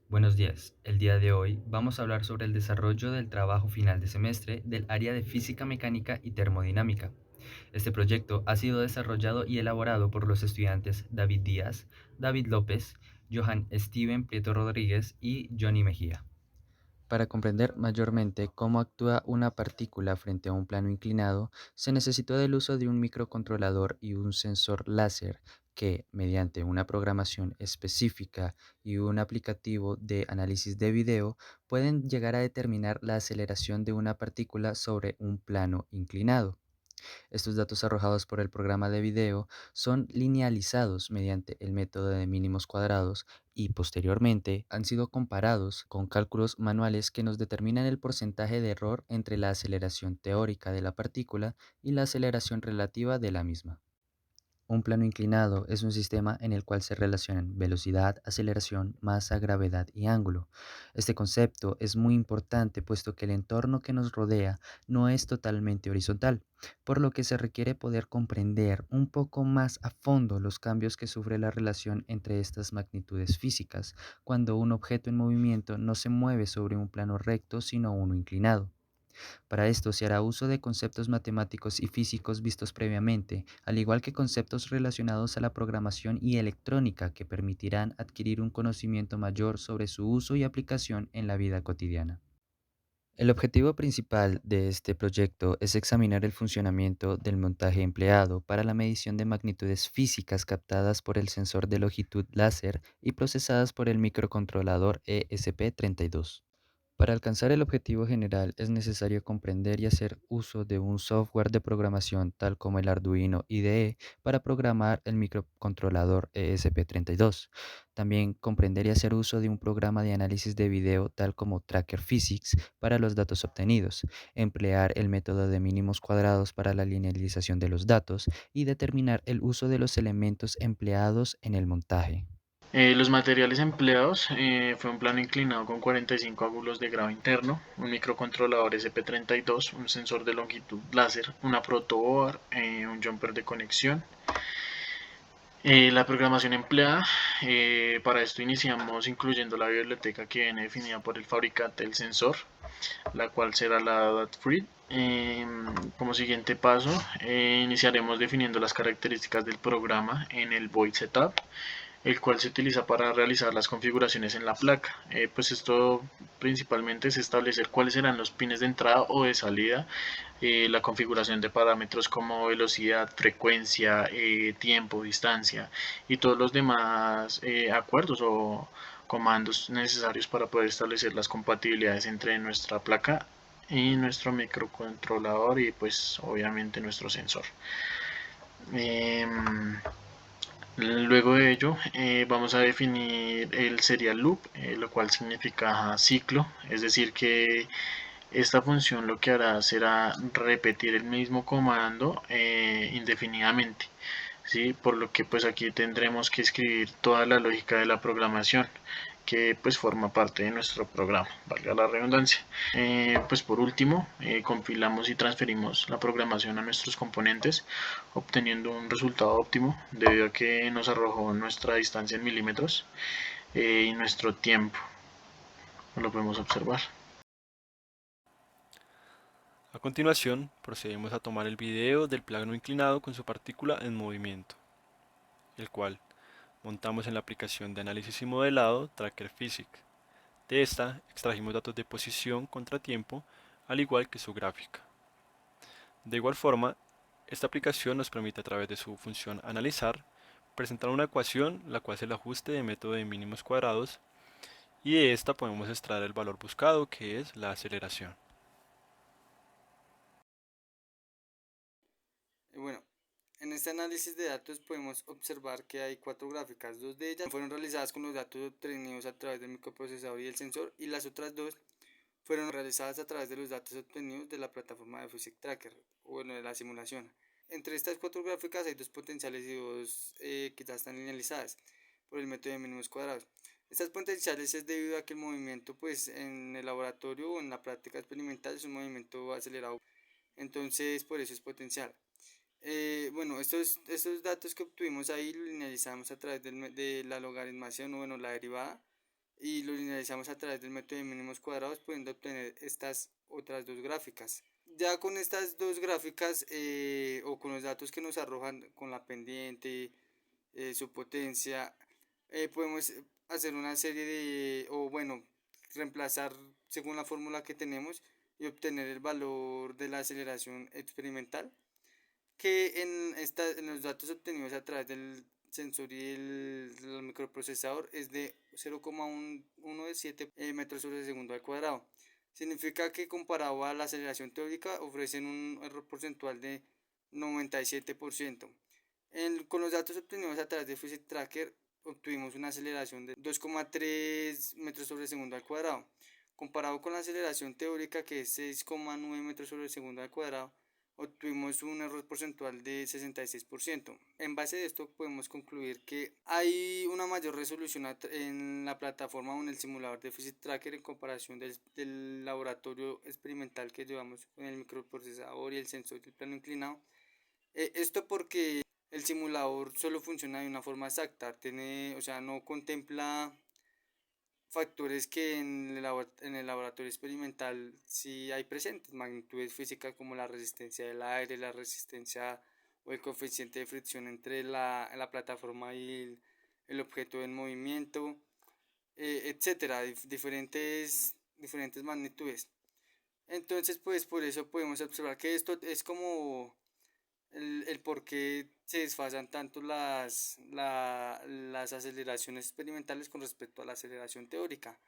Buenos días. El día de hoy vamos a hablar sobre el desarrollo del trabajo final de semestre del área de física mecánica y termodinámica. Este proyecto ha sido desarrollado y elaborado por los estudiantes David Díaz, David López, Johan Steven Prieto Rodríguez y Johnny Mejía. Para comprender mayormente cómo actúa una partícula frente a un plano inclinado, se necesitó del uso de un microcontrolador y un sensor láser que, mediante una programación específica y un aplicativo de análisis de video, pueden llegar a determinar la aceleración de una partícula sobre un plano inclinado. Estos datos arrojados por el programa de video son linealizados mediante el método de mínimos cuadrados y posteriormente han sido comparados con cálculos manuales que nos determinan el porcentaje de error entre la aceleración teórica de la partícula y la aceleración relativa de la misma. Un plano inclinado es un sistema en el cual se relacionan velocidad, aceleración, masa, gravedad y ángulo. Este concepto es muy importante puesto que el entorno que nos rodea no es totalmente horizontal, por lo que se requiere poder comprender un poco más a fondo los cambios que sufre la relación entre estas magnitudes físicas cuando un objeto en movimiento no se mueve sobre un plano recto sino uno inclinado. Para esto se hará uso de conceptos matemáticos y físicos vistos previamente, al igual que conceptos relacionados a la programación y electrónica que permitirán adquirir un conocimiento mayor sobre su uso y aplicación en la vida cotidiana. El objetivo principal de este proyecto es examinar el funcionamiento del montaje empleado para la medición de magnitudes físicas captadas por el sensor de longitud láser y procesadas por el microcontrolador ESP32. Para alcanzar el objetivo general es necesario comprender y hacer uso de un software de programación tal como el Arduino IDE para programar el microcontrolador ESP32. También comprender y hacer uso de un programa de análisis de video tal como Tracker Physics para los datos obtenidos, emplear el método de mínimos cuadrados para la linealización de los datos y determinar el uso de los elementos empleados en el montaje. Los materiales empleados fue un plano inclinado con 45 ángulos de grado interno, un microcontrolador SP32, un sensor de longitud láser, una protoboard, un jumper de conexión. La programación empleada, para esto iniciamos incluyendo la biblioteca que viene definida por el fabricante del sensor, la cual será la .free. Como siguiente paso, iniciaremos definiendo las características del programa en el Void Setup, el cual se utiliza para realizar las configuraciones en la placa. Pues esto principalmente es establecer cuáles serán los pines de entrada o de salida, la configuración de parámetros como velocidad, frecuencia, tiempo, distancia y todos los demás acuerdos o comandos necesarios para poder establecer las compatibilidades entre nuestra placa y nuestro microcontrolador y pues obviamente nuestro sensor. Luego de ello vamos a definir el serial loop, lo cual significa ciclo, es decir que esta función lo que hará será repetir el mismo comando indefinidamente, ¿sí? Por lo que pues aquí tendremos que escribir toda la lógica de la programación que pues forma parte de nuestro programa, valga la redundancia. Pues por último, compilamos y transferimos la programación a nuestros componentes, obteniendo un resultado óptimo debido a que nos arrojó nuestra distancia en milímetros y nuestro tiempo, lo podemos observar. A continuación, procedemos a tomar el video del plano inclinado con su partícula en movimiento, el cual montamos en la aplicación de análisis y modelado Tracker Physics. De esta extrajimos datos de posición, contratiempo, al igual que su gráfica. De igual forma, esta aplicación nos permite a través de su función analizar, presentar una ecuación, la cual es el ajuste de método de mínimos cuadrados, y de esta podemos extraer el valor buscado, que es la aceleración. Bueno, en este análisis de datos podemos observar que hay cuatro gráficas. Dos de ellas fueron realizadas con los datos obtenidos a través del microprocesador y el sensor, y las otras dos fueron realizadas a través de los datos obtenidos de la plataforma de Physics Tracker, o bueno, de la simulación. Entre estas cuatro gráficas hay dos potenciales y dos que ya están linealizadas por el método de mínimos cuadrados. Estas potenciales es debido a que el movimiento pues en el laboratorio o en la práctica experimental es un movimiento acelerado, entonces por eso es potencial. Bueno, estos datos que obtuvimos ahí los linealizamos a través de la logaritmación o bueno, la derivada y lo linealizamos a través del método de mínimos cuadrados, pudiendo obtener estas otras dos gráficas. Ya con estas dos gráficas o con los datos que nos arrojan con la pendiente, su potencia, podemos hacer una serie de, o bueno, reemplazar según la fórmula que tenemos y obtener el valor de la aceleración experimental, que en los datos obtenidos a través del sensor y el microprocesador es de 0,117 metros sobre segundo al cuadrado. Significa que comparado a la aceleración teórica ofrecen un error porcentual de 97%. Con los datos obtenidos a través de Physics Tracker obtuvimos una aceleración de 2,3 metros sobre segundo al cuadrado. Comparado con la aceleración teórica, que es 6,9 metros sobre segundo al cuadrado, obtuvimos un error porcentual de 66%. En base de esto podemos concluir que hay una mayor resolución en la plataforma o en el simulador de Physics Tracker en comparación del laboratorio experimental que llevamos con el microprocesador y el sensor del plano inclinado. Esto porque el simulador solo funciona de una forma exacta, o sea, no contempla factores que en el laboratorio experimental sí hay presentes, magnitudes físicas como la resistencia del aire, la resistencia o el coeficiente de fricción entre la plataforma y el objeto en movimiento, etcétera, diferentes magnitudes. Entonces, pues por eso podemos observar que esto es como el por qué se desfasan tanto las aceleraciones experimentales con respecto a la aceleración teórica.